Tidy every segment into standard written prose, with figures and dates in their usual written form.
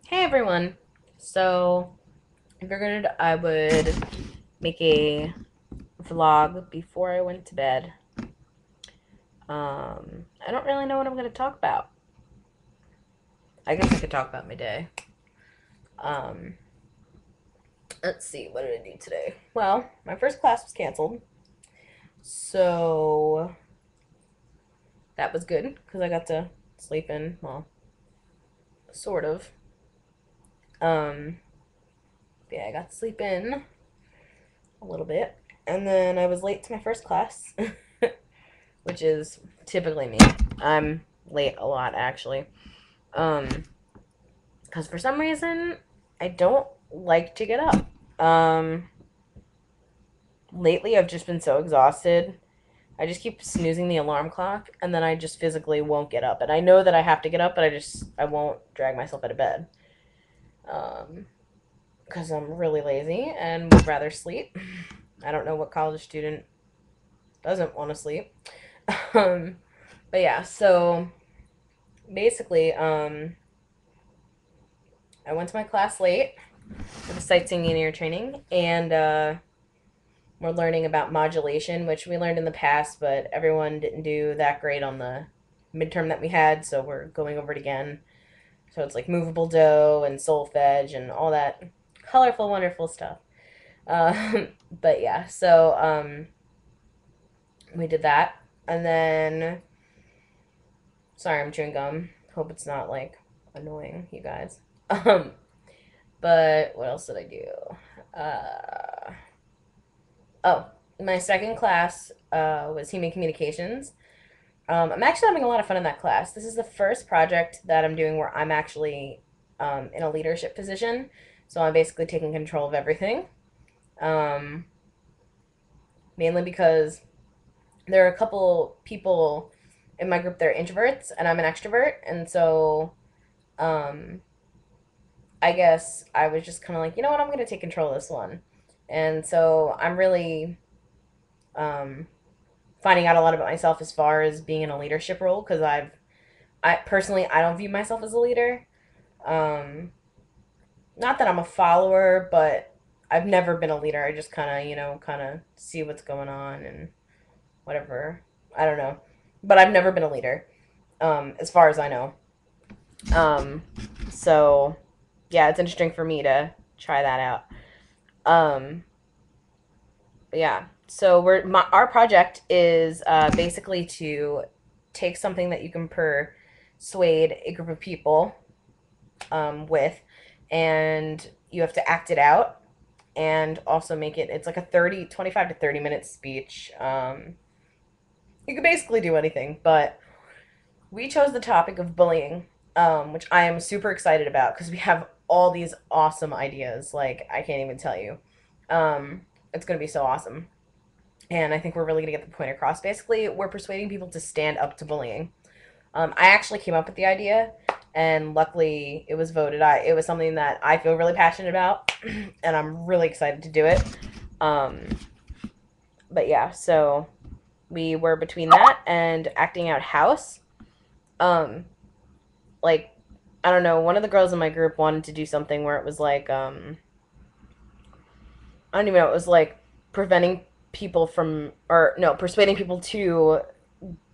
Hey everyone. So I figured I would make a vlog before I went to bed. I don't really know what I'm going to talk about. I guess I could talk about my day. Um, let's see, what did I do today? Well, my first class was canceled, so that was good because I got to sleep in. Well, sort of. Um, yeah, I got to sleep in a little bit, and then I was late to my first class. Which is typically me. I'm late a lot actually. Um, because for some reason I don't like to get up. Lately I've just been so exhausted. I just keep snoozing the alarm clock and then I just physically won't get up. And I know that I have to get up, but I won't drag myself out of bed. Um, because I'm really lazy and would rather sleep. I don't know what college student doesn't want to sleep. Um, but yeah, so basically, I went to my class late for the sight singing and ear training, and we're learning about modulation, which we learned in the past, but everyone didn't do that great on the midterm that we had, so we're going over it again. So it's like movable dough and solfege and all that colorful, wonderful stuff. But yeah, so we did that, and then sorry, I'm chewing gum. Hope it's not like annoying you guys. Um, but what else did I do? Uh, Oh, my second class was human communications. I'm actually having a lot of fun in that class. This is the first project that I'm doing where I'm actually in a leadership position. So I'm basically taking control of everything. Um, Mainly because there are a couple people in my group that are introverts and I'm an extrovert. And so um, I guess I was just kind of like, you know what, I'm going to take control of this one. And so I'm really um, finding out a lot about myself as far as being in a leadership role because I personally I don't view myself as a leader. Um, Not that I'm a follower, but I've never been a leader. I just kind of kind of see what's going on and whatever. I don't know, but I've never been a leader, as far as I know. Um, so yeah, it's interesting for me to try that out. Um, yeah. So our project is basically to take something that you can persuade a group of people with, and you have to act it out and also make it. It's like a 25 to 30 minute speech. You could basically do anything, but we chose the topic of bullying, which I am super excited about because we have all these awesome ideas. Like I can't even tell you. It's gonna be so awesome. And I think we're really going to get the point across. Basically, we're persuading people to stand up to bullying. I actually came up with the idea, and luckily it was voted. It was something that I feel really passionate about, and I'm really excited to do it. Um, but yeah, so we were between that and acting out house. Um, like I don't know, one of the girls in my group wanted to do something where it was like I don't even know, it was like preventing people from or no, persuading people to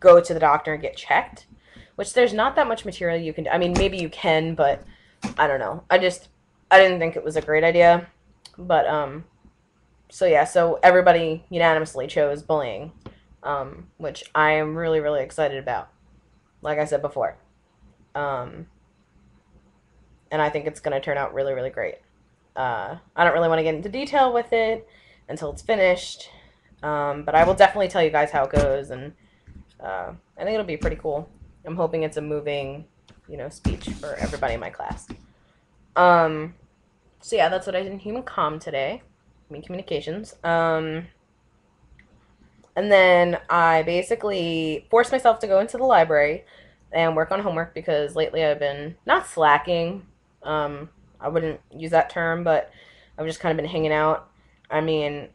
go to the doctor and get checked, which there's not that much material you can do. I mean, maybe you can, but I don't know. I didn't think it was a great idea. But so yeah, so everybody unanimously chose bullying, which I am really really excited about. Like I said before. Um and I think it's going to turn out really really great. I don't really want to get into detail with it until it's finished. But I will definitely tell you guys how it goes, and I think it'll be pretty cool. I'm hoping it's a moving, speech for everybody in my class. Um, so yeah, that's what I did in human comm today. Human communications. And then I basically forced myself to go into the library and work on homework because lately I've been not slacking. I wouldn't use that term, but I've just kind of been hanging out. I mean,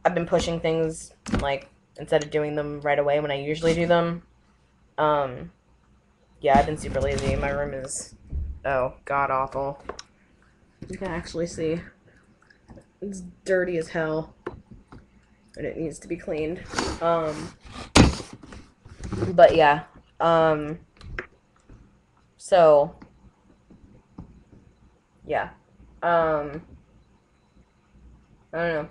I've been pushing things like instead of doing them right away when I usually do them. Um, yeah, I've been super lazy. My room is Oh, god awful. You can actually see. It's dirty as hell. And it needs to be cleaned. But yeah. So yeah. I don't know.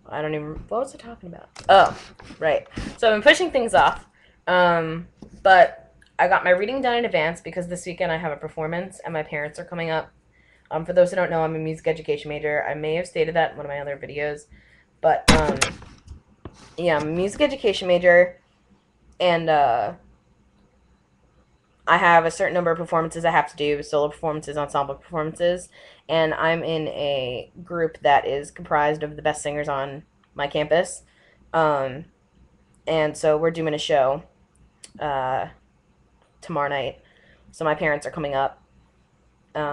I don't even. What was I talking about? Oh, right. So I've been pushing things off. But I got my reading done in advance because this weekend I have a performance and my parents are coming up. For those who don't know, I'm a music education major. I may have stated that in one of my other videos, but yeah, I'm a music education major, and I have a certain number of performances I have to do, solo performances, ensemble performances, and I'm in a group that is comprised of the best singers on my campus. Um, and so we're doing a show uh, tomorrow night. So my parents are coming up,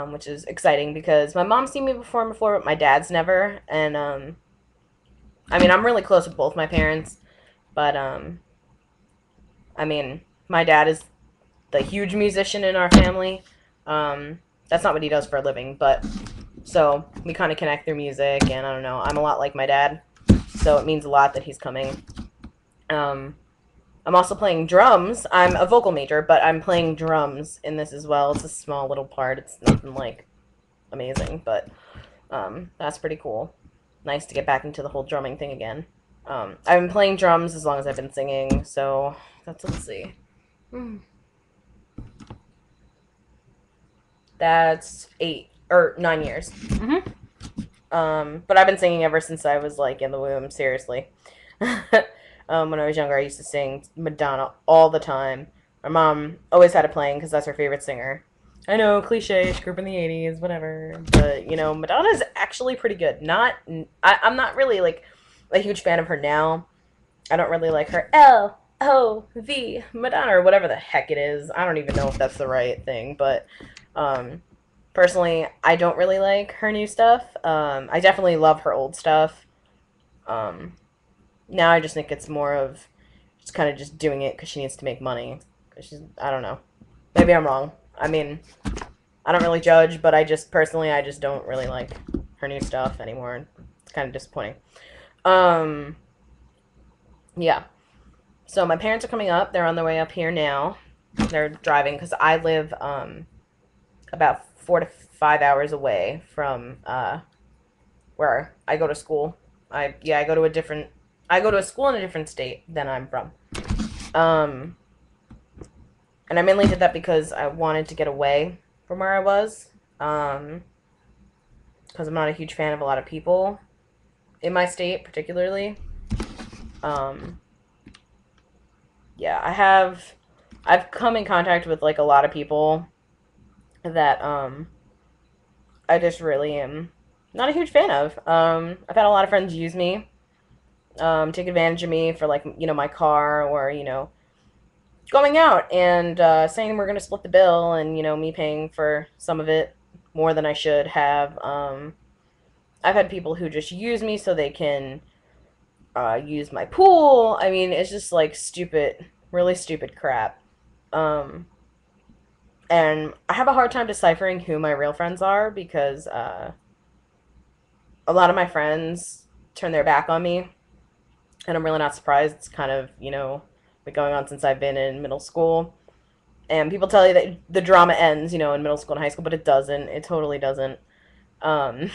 which is exciting because my mom's seen me perform before, but my dad's never. And I mean, I'm really close with both my parents, but I mean, my dad is the huge musician in our family. That's not what he does for a living, but so we kind of connect through music, and I don't know. I'm a lot like my dad, so it means a lot that he's coming. I'm also playing drums. I'm a vocal major, but I'm playing drums in this as well. It's a small little part. It's nothing like amazing, but that's pretty cool. Nice to get back into the whole drumming thing again. I've been playing drums as long as I've been singing, so let's see. That's 8 or 9 years. But I've been singing ever since I was like in the womb. Seriously. When I was younger, I used to sing Madonna all the time. My mom always had it playing because that's her favorite singer. I know, cliche, she grew up in the 80s, whatever. But, you know, Madonna's actually pretty good. I'm not really, like, a huge fan of her now. I don't really like her L-O-V, Madonna, or whatever the heck it is. I don't even know if that's the right thing, but, personally, I don't really like her new stuff. I definitely love her old stuff. Now I just think it's more of just kind of just doing it because she needs to make money. Cause I don't know. Maybe I'm wrong. I mean, I don't really judge, but I just don't really like her new stuff anymore. It's kind of disappointing. Yeah. So my parents are coming up. They're on their way up here now. They're driving because I live about 4 to 5 hours away from where I go to school. I go to a school in a different state than I'm from. And I mainly did that because I wanted to get away from where I was. Because I'm not a huge fan of a lot of people in my state, particularly. Yeah, I've come in contact with like a lot of people that I just really am not a huge fan of. I've had a lot of friends use me, take advantage of me for like, you know, my car or, you know, going out and saying we're going to split the bill and, you know, me paying for some of it more than I should have. I've had people who just use me so they can use my pool. I mean, it's just like stupid, really stupid crap. And I have a hard time deciphering who my real friends are because a lot of my friends turn their back on me, and I'm really not surprised. It's kind of, you know, been going on since I've been in middle school. And people tell you that the drama ends, you know, in middle school and high school, but it doesn't. It totally doesn't. Um,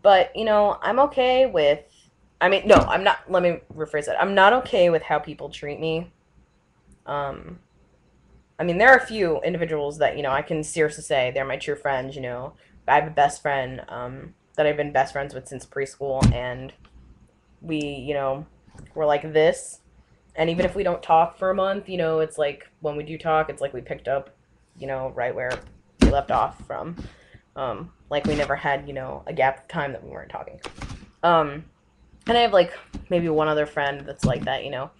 but, you know, I'm okay with. I mean, no, I'm not. Let me rephrase that. I'm not okay with how people treat me. Um, I mean, there are a few individuals that, you know, I can seriously say they're my true friends, you know. I have a best friend that I've been best friends with since preschool, and we, you know, we're like this. And even if we don't talk for a month, you know, it's like when we do talk, it's like we picked up, you know, right where we left off from. Like we never had, you know, a gap of time that we weren't talking. And I have like maybe one other friend that's like that, you know.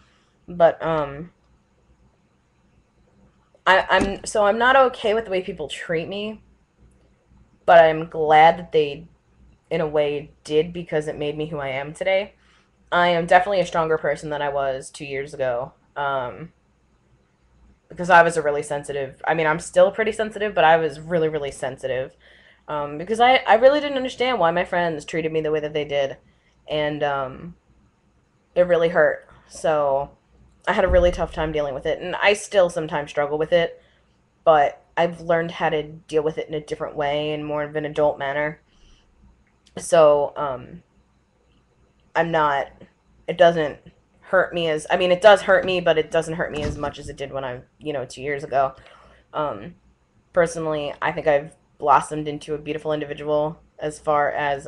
But I'm not okay with the way people treat me, but I'm glad that they in a way did because it made me who I am today. I am definitely a stronger person than I was 2 years ago. because I was a really sensitive, I mean, I'm still pretty sensitive, but I was really, really sensitive. Because I really didn't understand why my friends treated me the way that they did. And it really hurt. So I had a really tough time dealing with it. And I still sometimes struggle with it, but I've learned how to deal with it in a different way and more of an adult manner. So I'm not, it doesn't hurt me as, I mean, it does hurt me, but it doesn't hurt me as much as it did when I, 2 years ago. Um, Personally, I think I've blossomed into a beautiful individual as far as,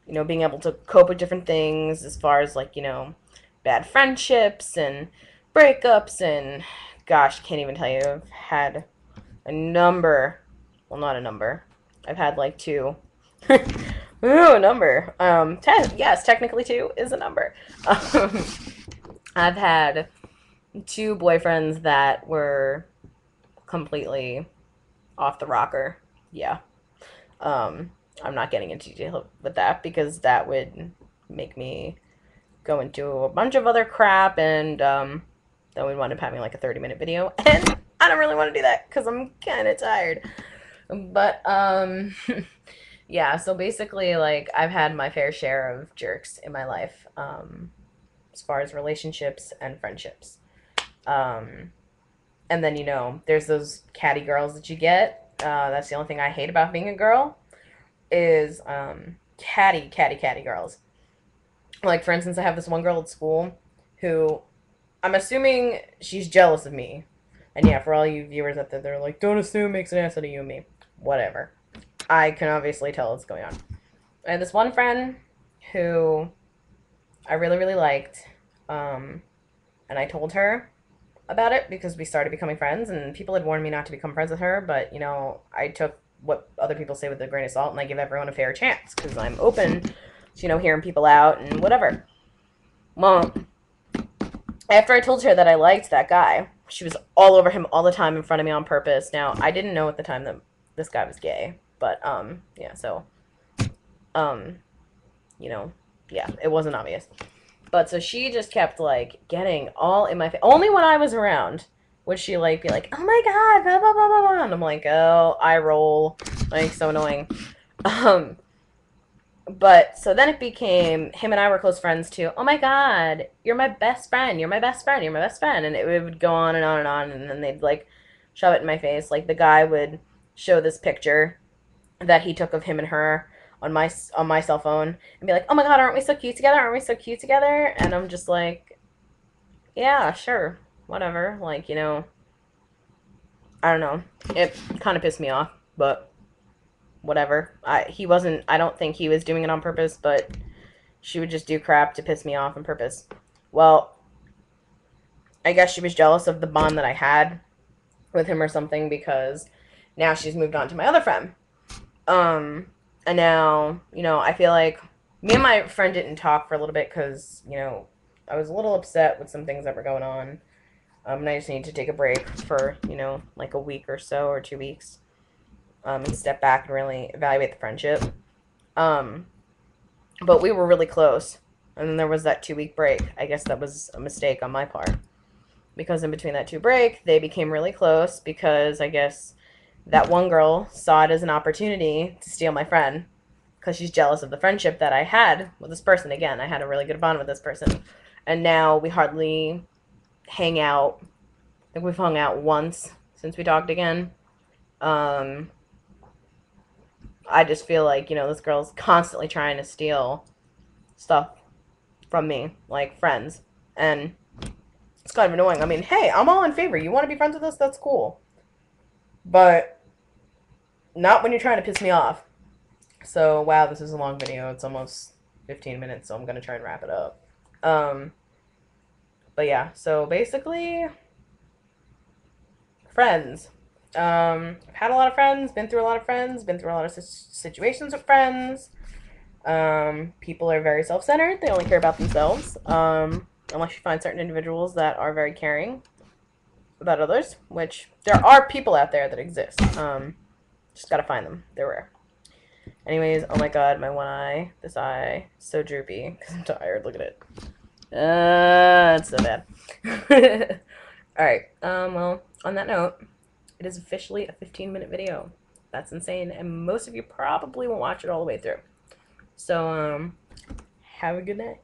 being able to cope with different things, as far as, like, bad friendships and breakups, and gosh, can't even tell you. I've had a number, well, not a number. I've had like two. Ooh, a number. 10. Yes, technically two is a number. I've had two boyfriends that were completely off the rocker. Yeah. I'm not getting into detail with that because that would make me go into a bunch of other crap, and then we'd wind up having like a 30-minute video, and I don't really want to do that because I'm kind of tired. But yeah, so basically, like, I've had my fair share of jerks in my life, as far as relationships and friendships. And then, there's those catty girls that you get. That's the only thing I hate about being a girl is catty girls. Like, for instance, I have this one girl at school who I'm assuming she's jealous of me. And yeah, for all you viewers out there, they're like, don't assume, makes an ass out of you and me. Whatever. I can obviously tell what's going on. I had this one friend who I really, really liked. And I told her about it because we started becoming friends, and people had warned me not to become friends with her, but, I took what other people say with a grain of salt, and I give everyone a fair chance because I'm open to, hearing people out and whatever. Well, after I told her that I liked that guy, she was all over him all the time in front of me on purpose. Now, I didn't know at the time that this guy was gay, but, yeah, so, yeah, it wasn't obvious. But so she just kept, like, getting all in my face. Only when I was around would she, like, be like, oh my god, blah, blah, blah, blah, blah. And I'm like, oh, I roll. Like, so annoying. But so then it became, him and I were close friends too. Oh my god, you're my best friend. You're my best friend. You're my best friend. And it would go on and on and on. And then they'd, like, shove it in my face. Like, the guy would show this picture that he took of him and her on my cell phone and be like, oh my god, aren't we so cute together? Aren't we so cute together? And I'm just like, yeah, sure, whatever. Like, I don't know. It kind of pissed me off, but whatever. I don't think he was doing it on purpose, but she would just do crap to piss me off on purpose. Well, I guess she was jealous of the bond that I had with him or something, because now she's moved on to my other friend. And now, I feel like me and my friend didn't talk for a little bit because, I was a little upset with some things that were going on. And I just need to take a break for, like a week or so, or 2 weeks. And step back and really evaluate the friendship. But we were really close. And then there was that 2-week break. I guess that was a mistake on my part. Because in between that 2 break, they became really close because I guess that one girl saw it as an opportunity to steal my friend because she's jealous of the friendship that I had with this person. Again, I had a really good bond with this person. And now we hardly hang out. I think we've hung out once since we talked again. I just feel like, this girl's constantly trying to steal stuff from me, like friends. And it's kind of annoying. I mean, hey, I'm all in favor. You want to be friends with us? That's cool. But not when you're trying to piss me off. So, wow, this is a long video. It's almost 15 minutes, so I'm going to try and wrap it up. But yeah, so basically, friends. I've had a lot of friends, been through a lot of friends, been through a lot of situations with friends. People are very self-centered. They only care about themselves. Unless you find certain individuals that are very caring about others, which there are people out there that exist. Just gotta find them. They're rare. Anyways, oh my god, my one eye. This eye. So droopy because I'm tired. Look at it. It's so bad. Alright, well, on that note, it is officially a 15-minute video. That's insane, and most of you probably won't watch it all the way through. So, have a good night.